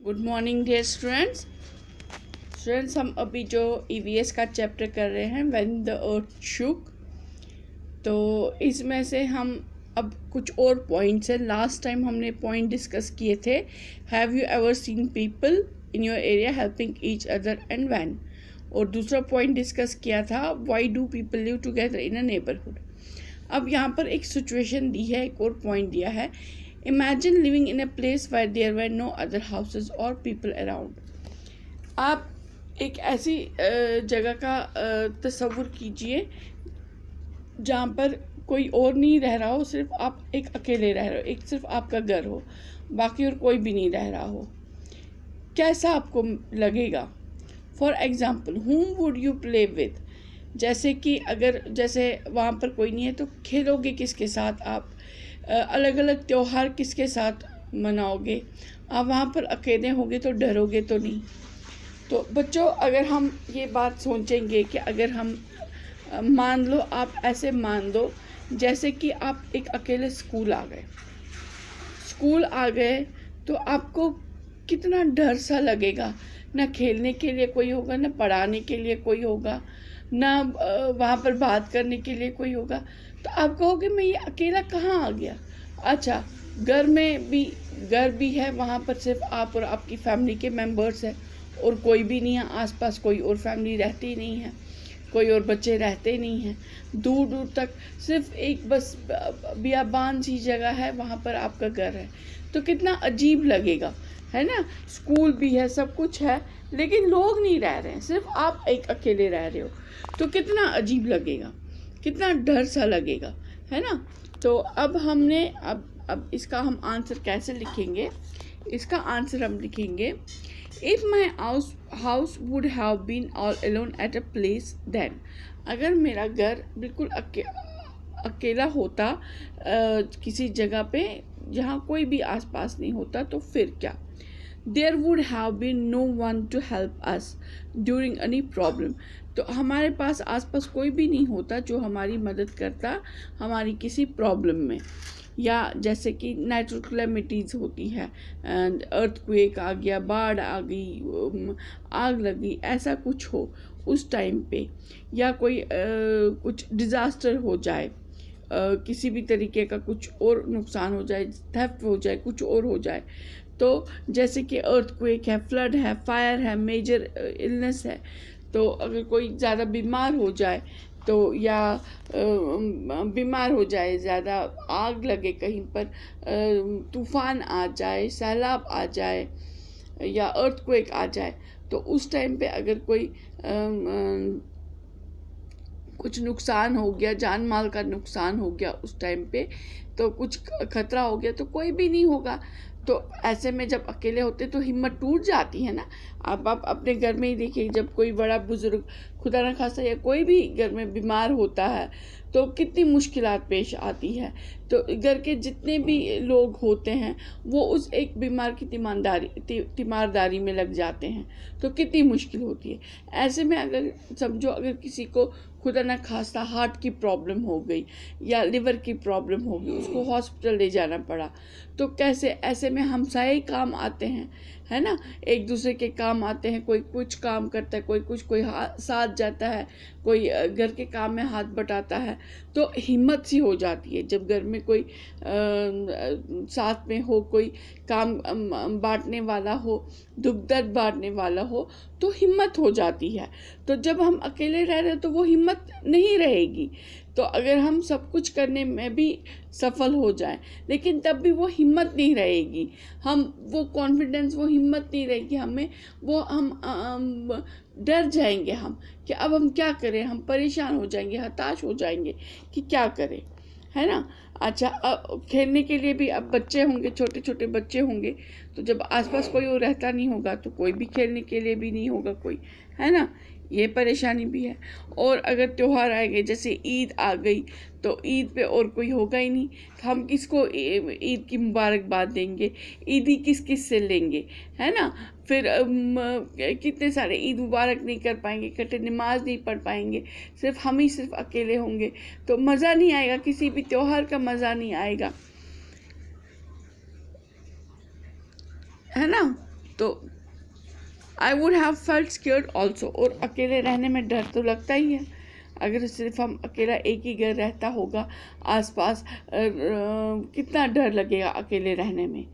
Good morning dear students. हम अभी जो ईवीएस का चैप्टर कर रहे हैं व्हेन द अर्थ शूक, तो इसमें से हम अब कुछ और पॉइंट्स हैं। लास्ट टाइम हमने पॉइंट डिस्कस किए थे, have you ever seen people in your area helping each other and when. और दूसरा पॉइंट डिस्कस किया था, why do people live together in a neighbourhood. अब यहाँ पर एक सिचुएशन दी है, एक और पॉइंट दिया है, imagine living in a place where there were no other houses और पीपल अराउंड। आप एक ऐसी जगह का तस्वुर कीजिए जहाँ पर कोई और नहीं रह रहा हो, सिर्फ आप एक अकेले रह रहे हो, एक सिर्फ आपका घर हो, बाकी और कोई भी नहीं रह रहा हो। कैसा आपको लगेगा? For example, whom would you play with? जैसे कि अगर जैसे वहाँ पर कोई नहीं है तो खेलोगे किसके साथ आप? अलग अलग त्योहार किसके साथ मनाओगे? आप वहाँ पर अकेले होगे तो डरोगे तो नहीं। तो बच्चों, अगर हम ये बात सोचेंगे कि अगर हम मान लो, आप ऐसे मान लो जैसे कि आप एक अकेले स्कूल आ गए तो आपको कितना डर सा लगेगा। ना खेलने के लिए कोई होगा, ना पढ़ाने के लिए कोई होगा, ना वहाँ पर बात करने के लिए कोई होगा। तो आप कहोगे मैं ये अकेला कहाँ आ गया। अच्छा, घर भी है, वहाँ पर सिर्फ आप और आपकी फैमिली के मेंबर्स हैं और कोई भी नहीं है आसपास, कोई और फैमिली रहती नहीं है, कोई और बच्चे रहते नहीं हैं। दूर दूर तक सिर्फ एक बस बियाबान सी जगह है, वहाँ पर आपका घर है। तो कितना अजीब लगेगा, है ना। स्कूल भी है, सब कुछ है, लेकिन लोग नहीं रह रहे हैं, सिर्फ आप एक अकेले रह रहे हो। तो कितना अजीब लगेगा, कितना डर सा लगेगा, है ना। तो अब हमने अब इसका हम आंसर कैसे लिखेंगे? इसका आंसर हम लिखेंगे, if my house would have been all alone at a place then. अगर मेरा घर बिल्कुल अकेला होता किसी जगह पे जहाँ कोई भी आसपास नहीं होता, तो फिर क्या? There would have been no one to help us during any problem. तो हमारे पास आसपास कोई भी नहीं होता जो हमारी मदद करता हमारी किसी प्रॉब्लम में। या जैसे कि नेचुरल कैलेमिटीज़ होती है, अर्थक्वेक आ गया, बाढ़ आ गई, आग लगी, ऐसा कुछ हो उस टाइम पे, या कोई कुछ डिज़ास्टर हो जाए, किसी भी तरीके का कुछ और नुकसान हो जाए, थेफ्ट हो जाए, कुछ और हो जाए। तो जैसे कि अर्थक्वेक है, फ्लड है, फायर है, मेजर इलनेस है। तो अगर कोई ज़्यादा बीमार हो जाए तो, या बीमार हो जाए, ज़्यादा आग लगे कहीं पर, तूफ़ान आ जाए, सैलाब आ जाए, या अर्थक्वेक आ जाए, तो उस टाइम पे अगर कोई कुछ नुकसान हो गया, जान माल का नुकसान हो गया उस टाइम पे, तो कुछ खतरा हो गया, तो कोई भी नहीं होगा। तो ऐसे में जब अकेले होते तो हिम्मत टूट जाती है ना। आप अपने घर में ही देखिए, जब कोई बड़ा बुजुर्ग, खुदा न खास्ता, या कोई भी घर में बीमार होता है तो कितनी मुश्किलात पेश आती है। तो घर के जितने भी लोग होते हैं वो उस एक बीमार की तीमारदारी में लग जाते हैं, तो कितनी मुश्किल होती है। ऐसे में अगर समझो, अगर किसी को खुदा न खास्ता हार्ट की प्रॉब्लम हो गई या लिवर की प्रॉब्लम हो गई, उसको हॉस्पिटल ले जाना पड़ा, तो कैसे? ऐसे में हम सारे काम आते हैं, है ना, एक दूसरे के काम आते हैं। कोई कुछ काम करता है, कोई कुछ, कोई साथ जाता है, कोई घर के काम में हाथ बटाता है। तो हिम्मत सी हो जाती है जब घर में कोई साथ में हो, कोई काम बांटने वाला हो, दुख दर्द बांटने वाला हो, तो हिम्मत हो जाती है। तो जब हम अकेले रह रहे हैं तो वो हिम्मत नहीं रहेगी। तो अगर हम सब कुछ करने में भी सफल हो जाएं, लेकिन तब भी वो हिम्मत नहीं रहेगी, हम वो कॉन्फिडेंस, वो हिम्मत नहीं रहेगी हमें, वो हम डर जाएंगे हम कि अब हम क्या करें। हम परेशान हो जाएंगे, हताश हो जाएंगे कि क्या करें, है ना। अच्छा, खेलने के लिए भी अब बच्चे होंगे, छोटे छोटे बच्चे होंगे, तो जब आसपास कोई और रहता नहीं होगा तो कोई भी खेलने के लिए भी नहीं होगा कोई, है ना। ये परेशानी भी है। और अगर त्यौहार आ गए, जैसे ईद आ गई, तो ईद पे और कोई होगा ही नहीं, तो हम किसको ईद की मुबारकबाद देंगे? ईदी किस से लेंगे, है ना। फिर कितने सारे ईद मुबारक नहीं कर पाएंगे, इकट्ठे नमाज नहीं पढ़ पाएंगे, सिर्फ अकेले होंगे, तो मज़ा नहीं आएगा, किसी भी त्यौहार का मज़ा नहीं आएगा, है ना। तो I would have felt scared also. और अकेले रहने में डर तो लगता ही है। अगर सिर्फ हम अकेला एक ही घर रहता होगा आसपास, कितना डर लगेगा अकेले रहने में।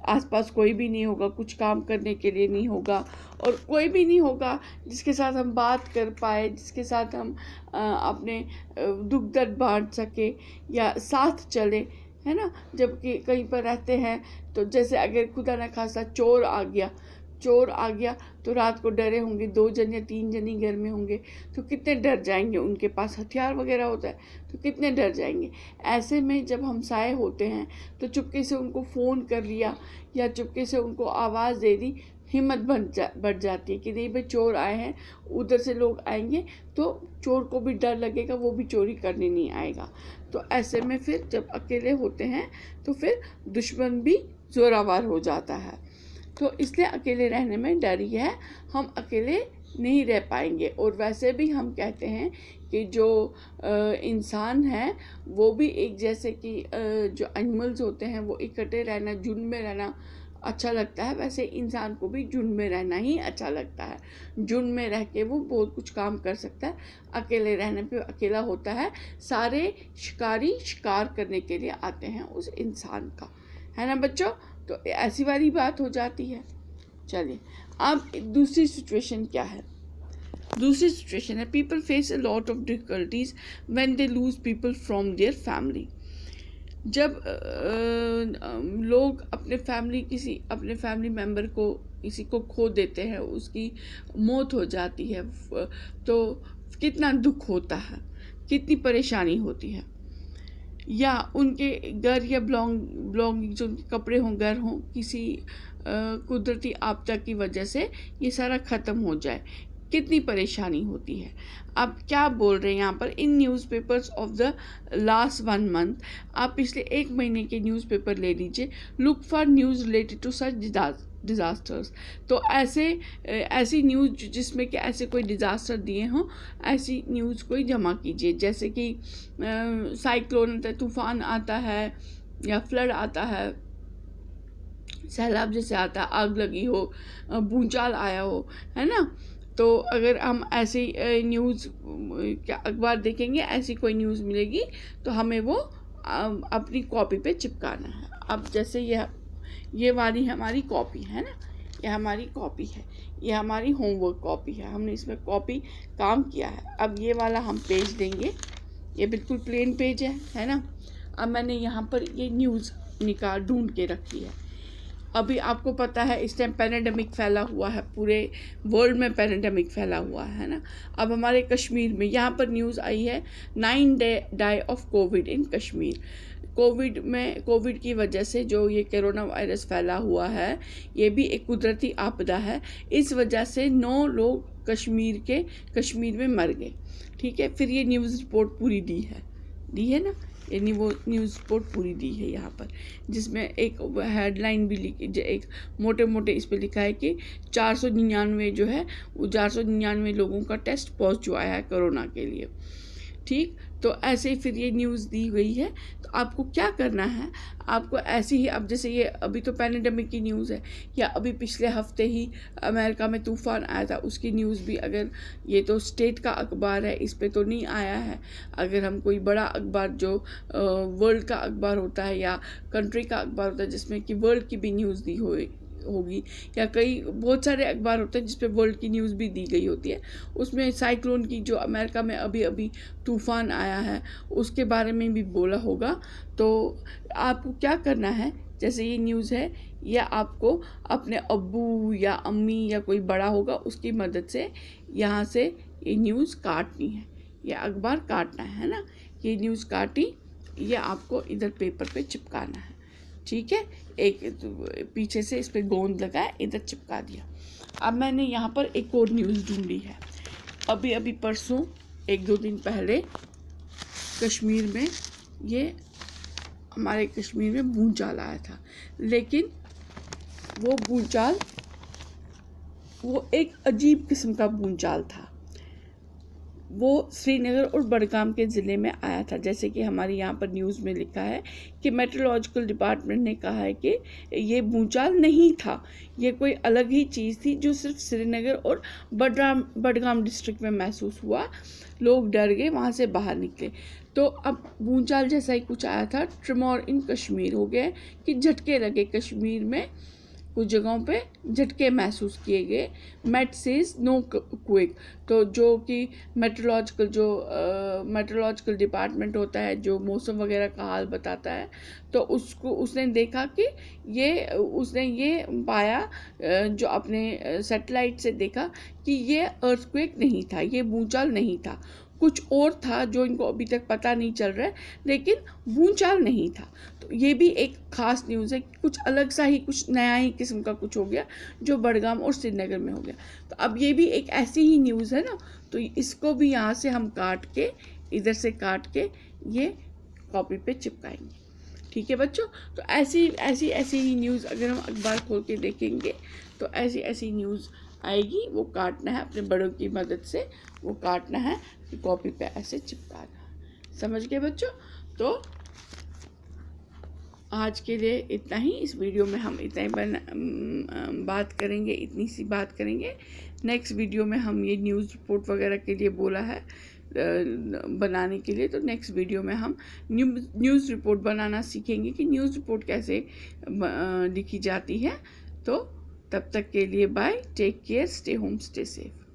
आसपास कोई भी नहीं होगा, कुछ काम करने के लिए नहीं होगा, और कोई भी नहीं होगा जिसके साथ हम बात कर पाए, जिसके साथ हम अपने दुख दर्द बांट सके या साथ चले, है ना। जबकि कहीं पर रहते हैं तो जैसे अगर खुदा न खासा चोर आ गया तो रात को डरे होंगे, 2 जन या 3 जन ही घर में होंगे तो कितने डर जाएंगे। उनके पास हथियार वगैरह होता है तो कितने डर जाएंगे। ऐसे में जब हमसाए होते हैं तो चुपके से उनको फ़ोन कर लिया या चुपके से उनको आवाज़ दे दी, हिम्मत बढ़ जाती है कि नहीं भाई चोर आए हैं, उधर से लोग आएंगे तो चोर को भी डर लगेगा, वो भी चोरी करने नहीं आएगा। तो ऐसे में फिर जब अकेले होते हैं तो फिर दुश्मन भी ज़ोरावर हो जाता है। तो इसलिए अकेले रहने में डर ही है, हम अकेले नहीं रह पाएंगे। और वैसे भी हम कहते हैं कि जो इंसान है वो भी एक जैसे कि जो एनिमल्स होते हैं वो इकट्ठे रहना, झुंड में रहना अच्छा लगता है, वैसे इंसान को भी झुंड में रहना ही अच्छा लगता है। झुंड में रह के वो बहुत कुछ काम कर सकता है, अकेले रहने पे अकेला होता है। सारे शिकारी शिकार करने के लिए आते हैं उस इंसान का, है ना बच्चों। तो ऐसी वाली बात हो जाती है। चलिए अब दूसरी सिचुएशन क्या है। दूसरी सिचुएशन है people face a lot of difficulties when they lose people from their family. जब लोग अपने फैमिली मेम्बर को किसी को खो देते हैं, उसकी मौत हो जाती है, तो कितना दुख होता है, कितनी परेशानी होती है। या उनके घर या बिलोंगिंग जो उनके कपड़े हों, घर हों, किसी कुदरती आपदा की वजह से ये सारा ख़त्म हो जाए, कितनी परेशानी होती है। आप क्या बोल रहे हैं यहाँ पर, in newspapers of the last 1 month, आप पिछले 1 महीने के न्यूज़पेपर ले लीजिए, look for news related to such disasters. तो ऐसी न्यूज़ जिसमें कि ऐसे कोई डिज़ास्टर दिए हों, ऐसी न्यूज़ कोई जमा कीजिए। जैसे कि साइक्लोन आता है, तूफ़ान आता है या फ्लड आता है, सैलाब जैसे आता है, आग लगी हो, भूचाल आया हो, है ना। तो अगर हम ऐसी न्यूज़ क्या अखबार देखेंगे, ऐसी कोई न्यूज़ मिलेगी तो हमें वो अपनी कॉपी पे चिपकाना है। अब जैसे ये वाली हमारी कॉपी है ना, ये हमारी कॉपी है, ये हमारी होमवर्क कॉपी है, हमने इसमें कॉपी काम किया है। अब ये वाला हम पेज देंगे, ये बिल्कुल प्लेन पेज है ना। अब मैंने यहाँ पर ये न्यूज़ ढूंढ के रखी है। अभी आपको पता है इस टाइम पैंडेमिक फैला हुआ है, पूरे वर्ल्ड में पैंडेमिक फैला हुआ है ना। अब हमारे कश्मीर में यहाँ पर न्यूज़ आई है 9 die of Covid in Kashmir. Covid की वजह से जो ये कोरोना वायरस फैला हुआ है, ये भी एक कुदरती आपदा है। इस वजह से 9 लोग कश्मीर में मर गए। ठीक है, फिर ये न्यूज़ रिपोर्ट पूरी दी है ना, यानी वो न्यूज़ रिपोर्ट पूरी दी है यहाँ पर, जिसमें एक हेडलाइन भी लिखी, एक मोटे इस पर लिखा है कि 499 जो है वो 499 लोगों का टेस्ट पॉजिटिव आया है कोरोना के लिए। ठीक, तो ऐसे ही फिर ये न्यूज़ दी गई है। तो आपको क्या करना है, आपको ऐसे ही, अब जैसे ये अभी तो पैंडेमिक की न्यूज़ है, या अभी पिछले हफ्ते ही अमेरिका में तूफ़ान आया था, उसकी न्यूज़ भी, अगर ये तो स्टेट का अखबार है, इस पे तो नहीं आया है। अगर हम कोई बड़ा अखबार जो वर्ल्ड का अखबार होता है या कंट्री का अखबार होता है जिसमें कि वर्ल्ड की भी न्यूज़ दी होगी, या बहुत सारे अखबार होते हैं जिसपे वर्ल्ड की न्यूज़ भी दी गई होती है, उसमें साइक्लोन की, जो अमेरिका में अभी तूफ़ान आया है, उसके बारे में भी बोला होगा। तो आपको क्या करना है, जैसे ये न्यूज़ है, या आपको अपने अब्बू या अम्मी या कोई बड़ा होगा उसकी मदद से यहाँ से ये न्यूज़ काटनी है, या अखबार काटना है ना। ये न्यूज़ काटी, ये आपको इधर पेपर पे चिपकाना है। ठीक है, एक पीछे से इस पर गोंद लगाया, इधर चिपका दिया। अब मैंने यहाँ पर एक और न्यूज़ ढूंढी है। अभी परसों 1-2 दिन पहले कश्मीर में, ये हमारे कश्मीर में भूचाल आया था, लेकिन वो भूचाल वो एक अजीब किस्म का भूचाल था। वो श्रीनगर और बडगाम के ज़िले में आया था। जैसे कि हमारे यहाँ पर न्यूज़ में लिखा है कि मेट्रोलॉजिकल डिपार्टमेंट ने कहा है कि ये भूचाल नहीं था, ये कोई अलग ही चीज़ थी जो सिर्फ श्रीनगर और बडगाम डिस्ट्रिक्ट में महसूस हुआ। लोग डर गए, वहाँ से बाहर निकले। तो अब भूचाल जैसा ही कुछ आया था। ट्रिमोर इन कश्मीर हो गए कि झटके लगे कश्मीर में, कुछ जगहों पे झटके महसूस किए गए। मेट सेज नो क्विक, तो जो कि मेट्रोलॉजिकल डिपार्टमेंट होता है जो मौसम वगैरह का हाल बताता है, तो उसने देखा कि उसने ये पाया, जो अपने सैटेलाइट से देखा कि ये अर्थक्वेक नहीं था, ये भूचाल नहीं था, कुछ और था जो इनको अभी तक पता नहीं चल रहा है, लेकिन भूचाल नहीं था। तो ये भी एक ख़ास न्यूज़ है, कुछ अलग सा ही, कुछ नया ही किस्म का कुछ हो गया जो बडगाम और श्रीनगर में हो गया। तो अब ये भी एक ऐसी ही न्यूज़ है ना, तो इसको भी यहाँ से हम काट के, इधर से काट के ये कॉपी पे चिपकाएंगे। ठीक है बच्चों, तो ऐसी ही न्यूज़ अगर हम अखबार खोल के देखेंगे तो ऐसी न्यूज़ आएगी। वो काटना है, अपने बड़ों की मदद से वो काटना है, कॉपी पे ऐसे चिपकाना है। समझ गए बच्चों? तो आज के लिए इतना ही। इस वीडियो में हम इतना ही बात करेंगे, इतनी सी बात करेंगे। नेक्स्ट वीडियो में हम ये न्यूज़ रिपोर्ट वगैरह के लिए बोला है बनाने के लिए, तो नेक्स्ट वीडियो में हम न्यूज़ रिपोर्ट बनाना सीखेंगे कि न्यूज़ रिपोर्ट कैसे लिखी जाती है। तो तब तक के लिए bye, take care, stay home, stay safe.